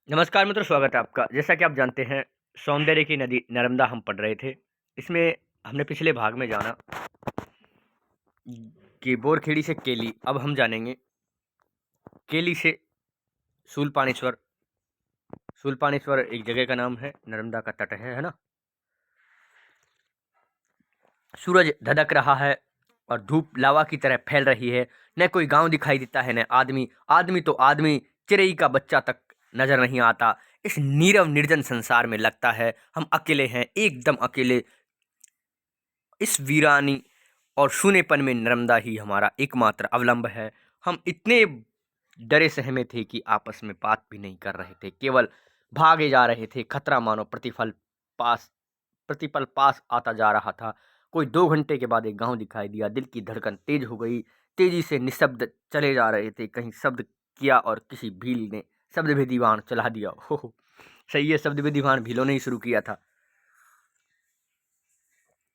नमस्कार मित्रों, स्वागत है आपका। जैसा कि आप जानते हैं, सौंदर्य की नदी नर्मदा हम पढ़ रहे थे। इसमें हमने पिछले भाग में जाना कि बोरखेड़ी से केली। अब हम जानेंगे केली से शूलपाणेश्वर। शूलपाणेश्वर एक जगह का नाम है, नर्मदा का तट है ना। सूरज धधक रहा है और धूप लावा की तरह फैल रही है। न कोई गांव दिखाई देता है, न आदमी। आदमी तो आदमी, चिड़ै का बच्चा तक नजर नहीं आता। इस नीरव निर्जन संसार में लगता है हम अकेले हैं, एकदम अकेले। इस वीरानी और शून्यपन में नर्मदा ही हमारा एकमात्र अवलंब है। हम इतने डरे सहमे थे कि आपस में बात भी नहीं कर रहे थे, केवल भागे जा रहे थे। खतरा मानो प्रतिपल पास आता जा रहा था। कोई 2 घंटे के बाद एक गांव दिखाई दिया। दिल की धड़कन तेज हो गई। तेजी से निशब्द चले जा रहे थे। कहीं शब्द किया और किसी भील ने शब्द भेदी वाहन चला दिया। हो, सही है, शब्द भेदी वाहन भीलों ने ही शुरू किया था।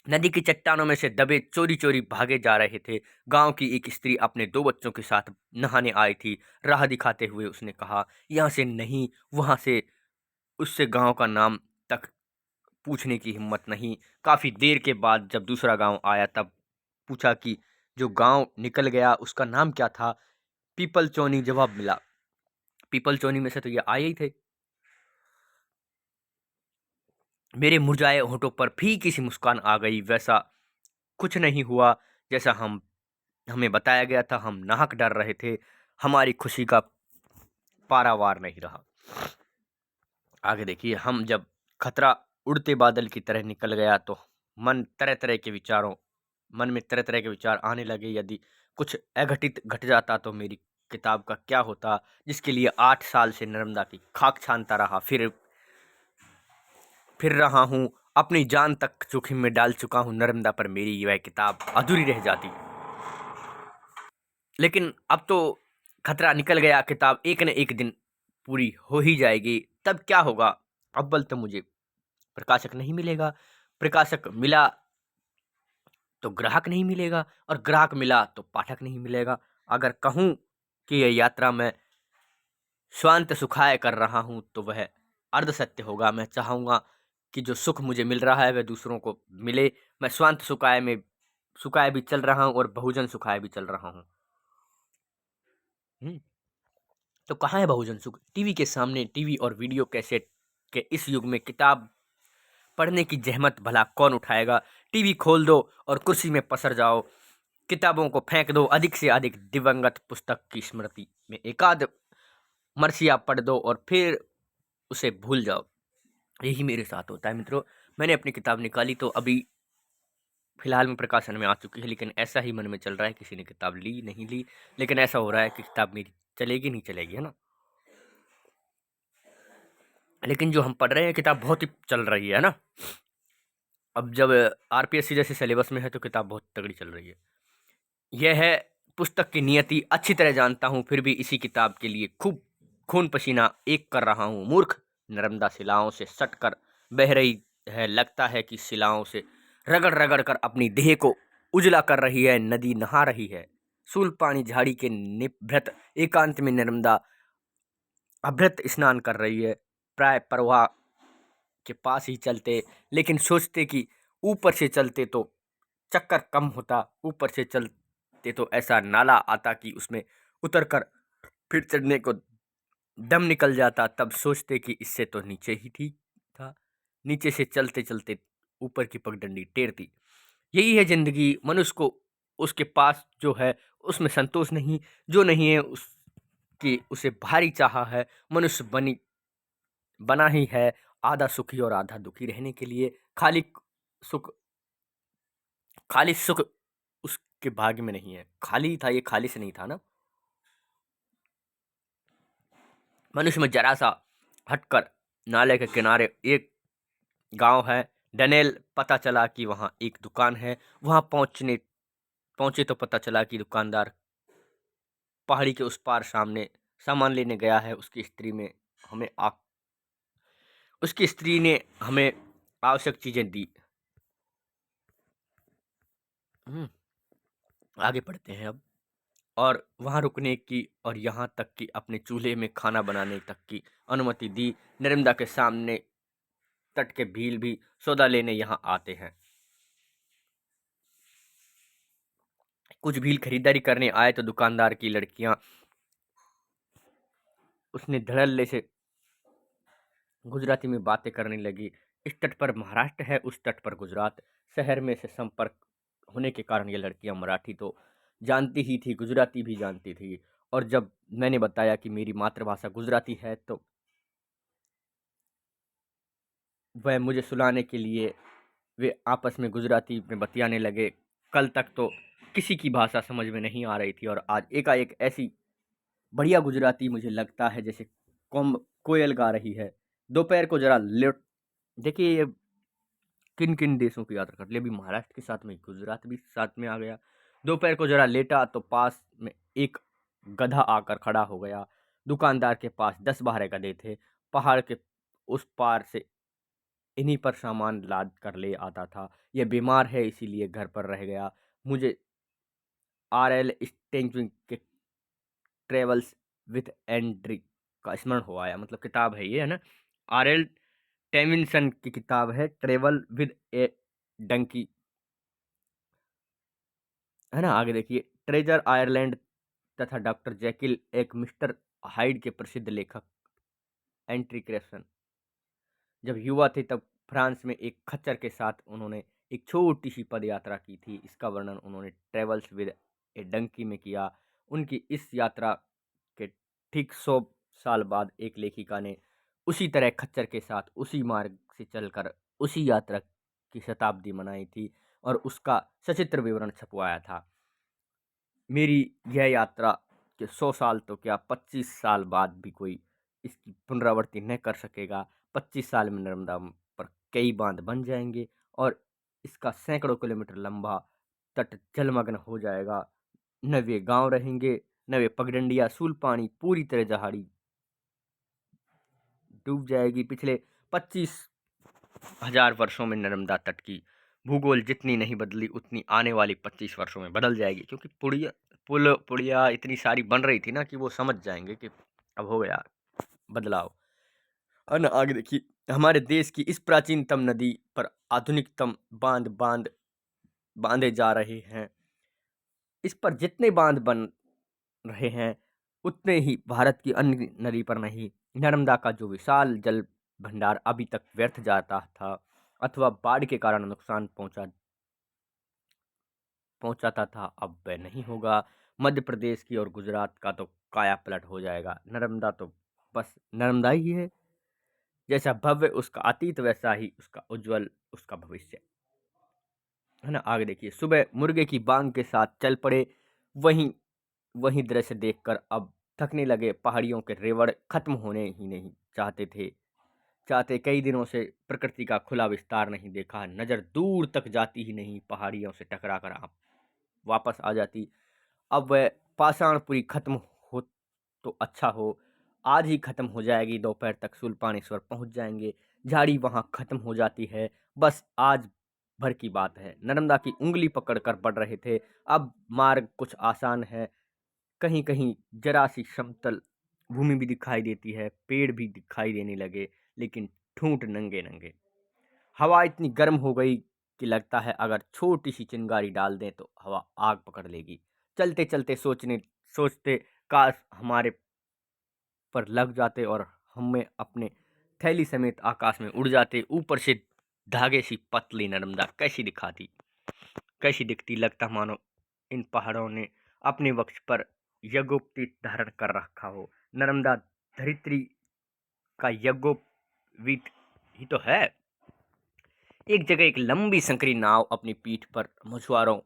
नदी की चट्टानों में से दबे चोरी चोरी भागे जा रहे थे। गांव की एक स्त्री अपने 2 बच्चों के साथ नहाने आई थी। राह दिखाते हुए उसने कहा, यहाँ से नहीं, वहां से। उससे गांव का नाम तक पूछने की हिम्मत नहीं। काफी देर के बाद जब दूसरा गांव आया, तब पूछा कि जो गांव निकल गया उसका नाम क्या था। पीपल चौनी जवाब मिला। पीपल चौनी में से तो ये आए ही थे। मेरे मुरझाए होठों पर फीकी सी मुस्कान आ गई। वैसा कुछ नहीं हुआ जैसा हमें बताया गया था। हम नाहक डर रहे थे। हमारी खुशी का पारावार नहीं रहा। आगे देखिए, हम जब खतरा उड़ते बादल की तरह निकल गया तो मन तरह तरह के विचारों मन में तरह तरह के विचार आने लगे। यदि कुछ अघटित घट जाता तो मेरी किताब का क्या होता, जिसके लिए 8 साल से नर्मदा की खाक छानता रहा। फिर रहा हूँ, अपनी जान तक जोखिम में डाल चुका हूँ नर्मदा पर। मेरी वह किताब अधूरी रह जाती। लेकिन अब तो खतरा निकल गया। किताब एक न एक दिन पूरी हो ही जाएगी। तब क्या होगा? अव्वल तो मुझे प्रकाशक नहीं मिलेगा। प्रकाशक मिला तो ग्राहक नहीं मिलेगा, और ग्राहक मिला तो पाठक नहीं मिलेगा। अगर कहूं कि यह यात्रा मैं स्वांत सुखाय कर रहा हूं तो वह अर्ध सत्य होगा। मैं चाहूंगा कि जो सुख मुझे मिल रहा है वह दूसरों को मिले। मैं स्वांत सुखाय भी चल रहा हूं और बहुजन सुखाय भी चल रहा हूं। हम्म, तो कहाँ है बहुजन सुख? टीवी के सामने। टीवी और वीडियो कैसेट के इस युग में किताब पढ़ने की जहमत भला कौन उठाएगा? टीवी खोल दो और कुर्सी में पसर जाओ। किताबों को फेंक दो। अधिक से अधिक दिवंगत पुस्तक की स्मृति में एकाध मरसिया पढ़ दो और फिर उसे भूल जाओ। यही मेरे साथ होता है मित्रों। मैंने अपनी किताब निकाली तो अभी फिलहाल में प्रकाशन में आ चुकी है, लेकिन ऐसा ही मन में चल रहा है, किसी ने किताब ली नहीं ली, लेकिन ऐसा हो रहा है कि किताब मेरी चलेगी नहीं चलेगी, है ना। लेकिन जो हम पढ़ रहे हैं किताब बहुत ही चल रही है ना। अब जब आरपीएससी जैसे सिलेबस में है तो किताब बहुत तगड़ी चल रही है। यह है पुस्तक की नियति, अच्छी तरह जानता हूँ। फिर भी इसी किताब के लिए खूब खून पसीना एक कर रहा हूँ। मूर्ख! नर्मदा शिलाओं से सट कर बह रही है। लगता है कि शिलाओं से रगड़ रगड़ कर अपनी देह को उजला कर रही है। नदी नहा रही है। सूलपानी झाड़ी के निभृत एकांत में नर्मदा अभृत स्नान कर रही है। प्राय प्रवाह के पास ही चलते, लेकिन सोचते कि ऊपर से चलते तो चक्कर कम होता। ऊपर से चलते तो ऐसा नाला आता कि उसमें उतरकर फिर चढ़ने को दम निकल जाता। तब सोचते कि इससे तो नीचे ही ठीक था। नीचे से चलते चलते ऊपर की पगडंडी टेरती। यही है जिंदगी। मनुष्य को उसके पास जो है उसमें संतोष नहीं, जो नहीं है उसकी उसे भारी चाह है। मनुष्य बना ही है आधा सुखी और आधा दुखी रहने के लिए। सुख खाली सुख उसके भाग्य में नहीं है। खाली था, ये खाली से नहीं था ना। मनुष्य में जरा सा हटकर नाले के किनारे एक गांव है, डनेल। पता चला कि वहां एक दुकान है। वहां पहुंचे तो पता चला कि दुकानदार पहाड़ी के उस पार सामने सामान लेने गया है। हमें आ, उसकी स्त्री ने हमें आवश्यक चीजें दी। हम्म, आगे पढ़ते हैं अब। और वहाँ रुकने की और यहाँ तक कि अपने चूल्हे में खाना बनाने तक की अनुमति दी। नर्मदा के सामने तट के भील भी सौदा लेने यहाँ आते हैं। कुछ भील खरीदारी करने आए तो दुकानदार की लड़कियां उसने धड़ल्ले से गुजराती में बातें करने लगी। इस तट पर महाराष्ट्र है, उस तट पर गुजरात। शहर में से संपर्क होने के कारण ये लड़कियां मराठी तो जानती ही थी, गुजराती भी जानती थी। और जब मैंने बताया कि मेरी मातृभाषा गुजराती है तो वह मुझे सुलाने के लिए वे आपस में गुजराती में बतियाने लगे। कल तक तो किसी की भाषा समझ में नहीं आ रही थी और आज एकाएक ऐसी बढ़िया गुजराती मुझे लगता है जैसे कोयल गा रही है। दोपहर को जरा लेट देखिए ये किन किन देशों की यात्रा कर ली। अभी महाराष्ट्र के साथ में गुजरात भी साथ में आ गया। दोपहर को जरा लेटा तो पास में एक गधा आकर खड़ा हो गया। दुकानदार के पास 10-12 गधे थे। पहाड़ के उस पार से इन्हीं पर सामान लाद कर ले आता था। यह बीमार है इसीलिए घर पर रह गया। मुझे R.L. स्टेंजविंग के ट्रेवल्स विथ एंड्री का स्मरण हो आया। मतलब किताब है ये, है ना। R.L. टेविंसन की किताब है ट्रेवल विद ए डंकी, है ना। आगे देखिए, ट्रेजर आयरलैंड तथा डॉक्टर जैकिल एक मिस्टर हाइड के प्रसिद्ध लेखक एंट्री क्रेसन जब युवा थे तब फ्रांस में एक खच्चर के साथ उन्होंने एक छोटी सी पद यात्रा की थी। इसका वर्णन उन्होंने ट्रेवल्स विद ए डंकी में किया। उनकी इस यात्रा के ठीक 100 साल बाद एक लेखिका ने उसी तरह खच्चर के साथ उसी मार्ग से चलकर उसी यात्रा की शताब्दी मनाई थी और उसका सचित्र विवरण छपवाया था। मेरी यह यात्रा के 100 साल तो क्या 25 साल बाद भी कोई इसकी पुनरावृत्ति न कर सकेगा। 25 साल में नर्मदा पर कई बांध बन जाएंगे और इसका सैकड़ों किलोमीटर लंबा तट जलमग्न हो जाएगा। न वे गांव रहेंगे, न वे पगडंडियां, सूलपानी पूरी तरह जहाड़ी डूब जाएगी। पिछले 25,000 वर्षों में नर्मदा तट की भूगोल जितनी नहीं बदली उतनी आने वाली 25 वर्षों में बदल जाएगी, क्योंकि पुड़िया इतनी सारी बन रही थी ना कि वो समझ जाएंगे कि अब हो गया बदलाव। और न आगे देखिए, हमारे देश की इस प्राचीनतम नदी पर आधुनिकतम बांध बांधे जा रहे हैं। इस पर जितने बांध बन रहे हैं उतने ही भारत की अन्य नदी पर नहीं। नर्मदा का जो विशाल जल भंडार अभी तक व्यर्थ जाता था अथवा बाढ़ के कारण नुकसान पहुंचाता था, अब वह नहीं होगा। मध्य प्रदेश की और गुजरात का तो काया पलट हो जाएगा। नर्मदा तो बस नर्मदा ही है। जैसा भव्य उसका अतीत वैसा ही उसका उज्जवल उसका भविष्य, है ना। आगे देखिए, सुबह मुर्गे की बांग के साथ चल पड़े। वहीं वहीं दृश्य देखकर अब थकने लगे। पहाड़ियों के रेवड़ खत्म होने ही नहीं चाहते। कई दिनों से प्रकृति का खुला विस्तार नहीं देखा। नजर दूर तक जाती ही नहीं, पहाड़ियों से टकरा कर आप वापस आ जाती। अब वह पाषाणपुरी खत्म हो तो अच्छा हो। आज ही खत्म हो जाएगी। दोपहर तक सुल्पानेश्वर पहुंच जाएंगे। झाड़ी वहां खत्म हो जाती है। बस आज भर की बात है। नर्मदा की उंगली पकड़कर बढ़ रहे थे। अब मार्ग कुछ आसान है। कहीं कहीं जरा सी समतल भूमि भी दिखाई देती है। पेड़ भी दिखाई देने लगे, लेकिन ठूंठ नंगे नंगे। हवा इतनी गर्म हो गई कि लगता है अगर छोटी सी चिंगारी डाल दें तो हवा आग पकड़ लेगी। चलते चलते सोचते काश हमारे पर लग जाते और हमें अपने थैली समेत आकाश में उड़ जाते। ऊपर से धागे सी पतली नर्मदा कैसी दिखती। लगता मानो इन पहाड़ों ने अपने वक्ष पर यज्ञोपवीत धारण कर रखा हो। नर्मदा धरित्री का यज्ञोपवीत ही तो है। एक जगह एक लंबी संकरी नाव अपनी पीठ पर मछुआरों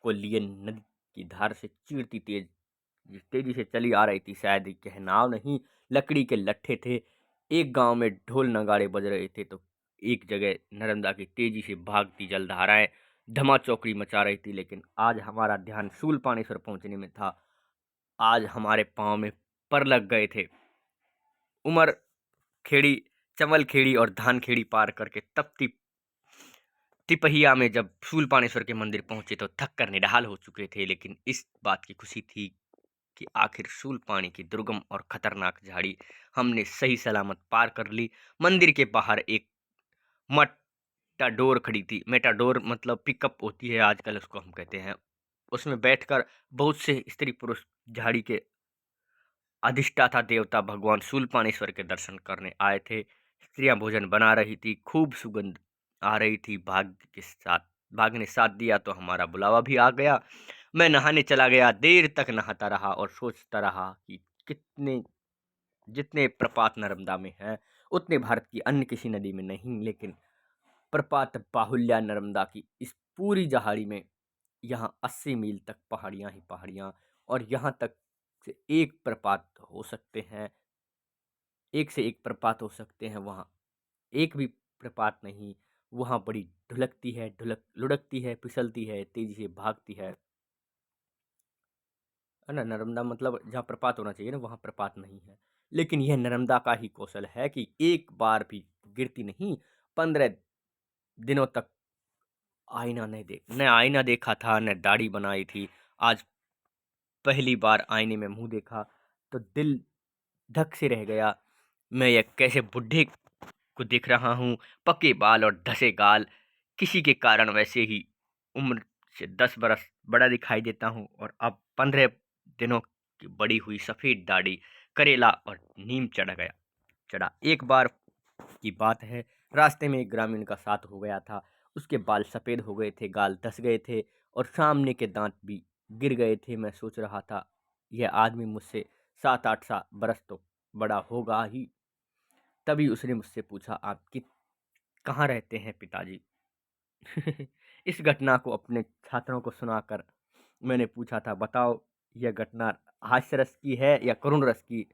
को लिए नदी की धार से चीरती तेजी से चली आ रही थी। शायद यह नाव नहीं, लकड़ी के लट्ठे थे। एक गांव में ढोल नगाड़े बज रहे थे तो एक जगह नर्मदा की तेजी से भागती जलधाराएं धमा चौकड़ी मचा रही थी। लेकिन आज हमारा ध्यान शूलपाणेश्वर पहुंचने में था। आज हमारे पांव में पर लग गए थे। उमर खेड़ी, चमल खेड़ी और धान खेड़ी पार करके तपती तिपहिया में जब शूलपाणेश्वर के मंदिर पहुंचे तो थक कर निढाल हो चुके थे, लेकिन इस बात की खुशी थी कि आखिर शूलपाणी की दुर्गम और खतरनाक झाड़ी हमने सही सलामत पार कर ली। मंदिर के बाहर एक मेटाडोर खड़ी थी। मेटाडोर मतलब पिकअप होती है आजकल, उसको हम कहते हैं। उसमें बैठकर बहुत से स्त्री पुरुष झाड़ी के अधिष्ठाता देवता भगवान शूलपाणेश्वर के दर्शन करने आए थे। स्त्रियां भोजन बना रही थी, खूब सुगंध आ रही थी। भाग्य ने साथ दिया तो हमारा बुलावा भी आ गया। मैं नहाने चला गया, देर तक नहाता रहा और सोचता रहा कि कितने जितने प्रपात नर्मदा में हैं उतने भारत की अन्य किसी नदी में नहीं, लेकिन प्रपात बाहुल्या नर्मदा की इस पूरी जहाड़ी में यहाँ 80 मील तक पहाड़ियाँ ही पहाड़ियाँ, और यहाँ तक से एक प्रपात हो सकते हैं, एक से एक प्रपात हो सकते हैं। वहाँ एक भी प्रपात नहीं। वहाँ बड़ी ढुलकती है, लुढ़कती है, फिसलती है, तेजी से भागती है ना। नर्मदा मतलब जहाँ प्रपात होना चाहिए ना, वहाँ प्रपात नहीं है। लेकिन यह नर्मदा का ही कौशल है कि एक बार भी गिरती नहीं। 15 दिनों तक न आईना देखा था, न दाढ़ी बनाई थी। आज पहली बार आईने में मुंह देखा तो दिल धक से रह गया। मैं यह कैसे बुढ़े को देख रहा हूँ, पके बाल और धसे गाल। किसी के कारण वैसे ही उम्र से 10 बरस बड़ा दिखाई देता हूँ, और अब 15 दिनों की बड़ी हुई सफेद दाढ़ी, करेला और नीम चढ़ा। एक बार की बात है, रास्ते में एक ग्रामीण का साथ हो गया था। उसके बाल सफेद हो गए थे, गाल धस गए थे और सामने के दांत भी गिर गए थे। मैं सोच रहा था यह आदमी मुझसे 7-8 बरस तो बड़ा होगा ही। तभी उसने मुझसे पूछा, आप कहाँ रहते हैं पिताजी? इस घटना को अपने छात्रों को सुनाकर मैंने पूछा था, बताओ यह घटना हास्य रस की है या करुण रस की?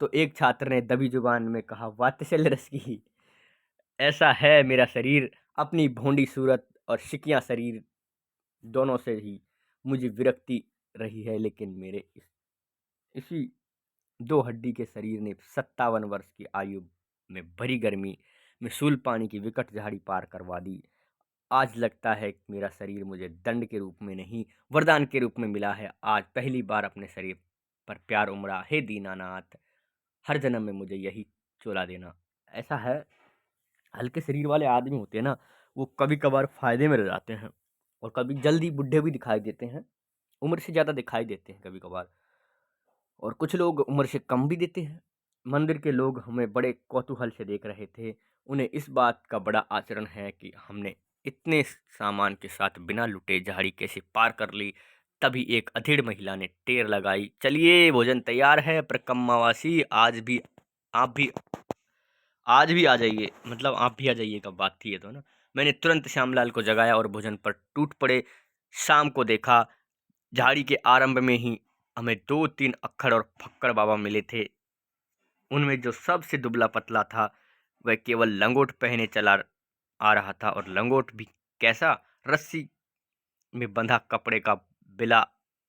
तो एक छात्र ने दबी जुबान में कहा, वात्सल्य रस की। ऐसा है मेरा शरीर, अपनी भोंडी सूरत और शिकिया शरीर दोनों से ही मुझे विरक्ति रही है, लेकिन मेरे इसी 2 हड्डी के शरीर ने 57 वर्ष की आयु में भरी गर्मी में शूलपाणी की विकट झाड़ी पार करवा दी। आज लगता है कि मेरा शरीर मुझे दंड के रूप में नहीं, वरदान के रूप में मिला है। आज पहली बार अपने शरीर पर प्यार उमड़ा। हे दीनानाथ, हर जन्म में मुझे यही चोला देना। ऐसा है, हल्के शरीर वाले आदमी होते हैं ना, वो कभी कभार फायदे में रह जाते हैं और कभी जल्दी बुढ़े भी दिखाई देते हैं, उम्र से ज़्यादा दिखाई देते हैं कभी कभार, और कुछ लोग उम्र से कम भी देते हैं। मंदिर के लोग हमें बड़े कौतूहल से देख रहे थे। उन्हें इस बात का बड़ा आचरण है कि हमने इतने सामान के साथ बिना लुटे झाड़ी कैसे पार कर ली। तभी एक अधेड़ महिला ने टेर लगाई, चलिए भोजन तैयार है, प्रकम्मावासी आज भी आ जाइए, मतलब आप भी आ जाइएगा, बात थी ये तो ना। मैंने तुरंत श्यामलाल को जगाया और भोजन पर टूट पड़े। शाम को देखा, झाड़ी के आरंभ में ही हमें 2-3 अक्खड़ और फक्कड़ बाबा मिले थे। उनमें जो सबसे दुबला पतला था वह केवल लंगोट पहने चला आ रहा था, और लंगोट भी कैसा, रस्सी में बंधा कपड़े का बिला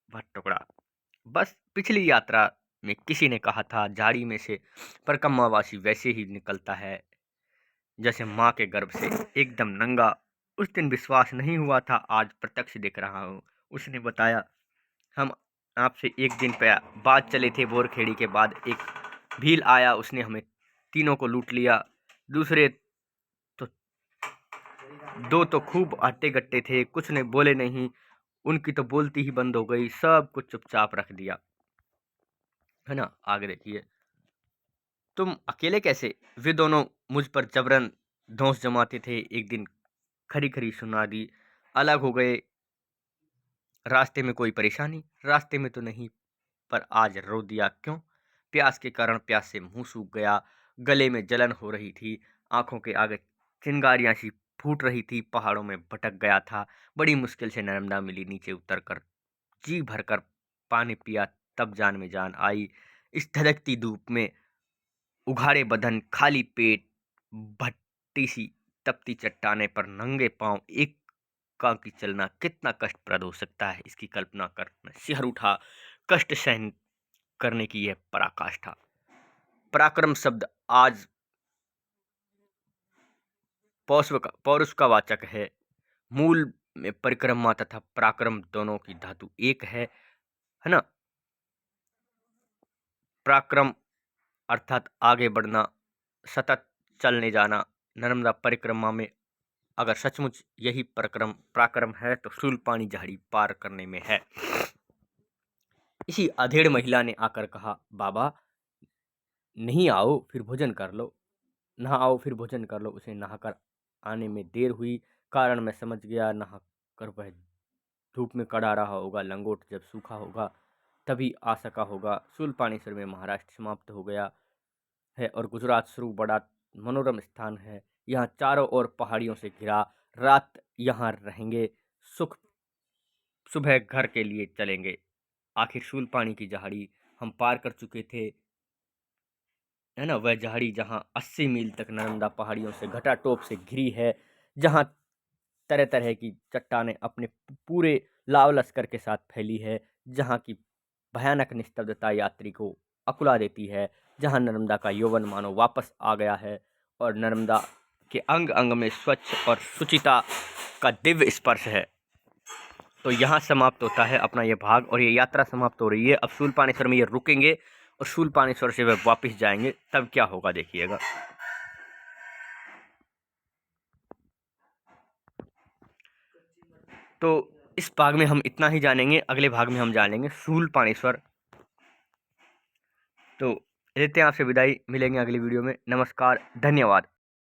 भर टुकड़ा। बस पिछली यात्रा में किसी ने कहा था, झाड़ी में से परकम्मावासी वैसे ही निकलता है जैसे माँ के गर्भ से, एकदम नंगा। उस दिन विश्वास नहीं हुआ था, आज प्रत्यक्ष देख रहा हूँ। उसने बताया, हम आपसे एक दिन पे बाद चले थे। बोरखेड़ी के बाद एक भील आया, उसने हमें तीनों को लूट लिया। दूसरे तो दो तो खूब हट्टे गट्टे थे, कुछ ने बोले नहीं, उनकी तो बोलती ही बंद हो गई, सब कुछ चुपचाप रख दिया, है ना। आगे देखिए, तुम अकेले कैसे? वे दोनों मुझ पर जबरन धौंस जमाते थे। एक दिन खरी खरी सुना दी, अलग हो गए। रास्ते में कोई परेशानी? रास्ते में तो नहीं, पर आज रो दिया क्यों? प्यास के कारण, प्यास से मुंह सूख गया, गले में जलन हो रही थी, आंखों के आगे चिंगारियां सी फूट रही थी। पहाड़ों में भटक गया था, बड़ी मुश्किल से नर्मदा मिली। नीचे उतर कर जी भरकर पानी पिया, तब जान में जान आई। इस धधकती धूप में उघाड़े बदन, खाली पेट, भट्टी सी तपती चट्टाने पर नंगे पांव एकांकी चलना कितना कष्टप्रद हो सकता है, इसकी कल्पना कर मैं सिहर उठा। कष्ट सहन करने की यह पराकाष्ठा। पराक्रम शब्द आज पौरुष का वाचक है। मूल में परिक्रमा तथा पराक्रम दोनों की धातु एक है ना। पराक्रम अर्थात आगे बढ़ना, सतत चलने जाना। नर्मदा परिक्रमा में अगर सचमुच यही पराक्रम है तो शूलपाणी झाड़ी पार करने में है। इसी अधेड़ महिला ने आकर कहा, बाबा नहीं आओ फिर भोजन कर लो, नहा आओ फिर भोजन कर लो। उसे नहाकर आने में देर हुई, कारण मैं समझ गया। नहाकर वह धूप में कड़ा रहा होगा, लंगोट जब सूखा होगा तभी आ सका होगा। शूलपाणेश्वर में महाराष्ट्र समाप्त हो गया है और गुजरात शुरू। बड़ा मनोरम स्थान है, यहाँ चारों ओर पहाड़ियों से घिरा। रात यहाँ रहेंगे, सुबह घर के लिए चलेंगे। आखिर शूलपाणी की झाड़ी हम पार कर चुके थे, है ना। वह झाड़ी जहाँ 80 मील तक नर्मदा पहाड़ियों से घटाटोप से घिरी है, जहाँ तरह तरह की चट्टानें अपने पूरे लाव लश्कर के साथ फैली है, जहाँ की भयानक निस्तब्धता यात्री को अकुला देती है, जहाँ नर्मदा का यौवन मानो वापस आ गया है और नर्मदा के अंग अंग में स्वच्छ और शुचिता का दिव्य स्पर्श है। तो यहाँ समाप्त होता है अपना ये भाग और ये यात्रा समाप्त हो रही है। अब शूलपाणेश्वर में ये रुकेंगे और शूलपाणेश्वर से वे वापस जाएंगे, तब क्या होगा देखिएगा। तो इस भाग में हम इतना ही जानेंगे, अगले भाग में हम जानेंगे शूलपाणेश्वर। तो लेते हैं आपसे विदाई, मिलेंगे अगली वीडियो में। नमस्कार, धन्यवाद।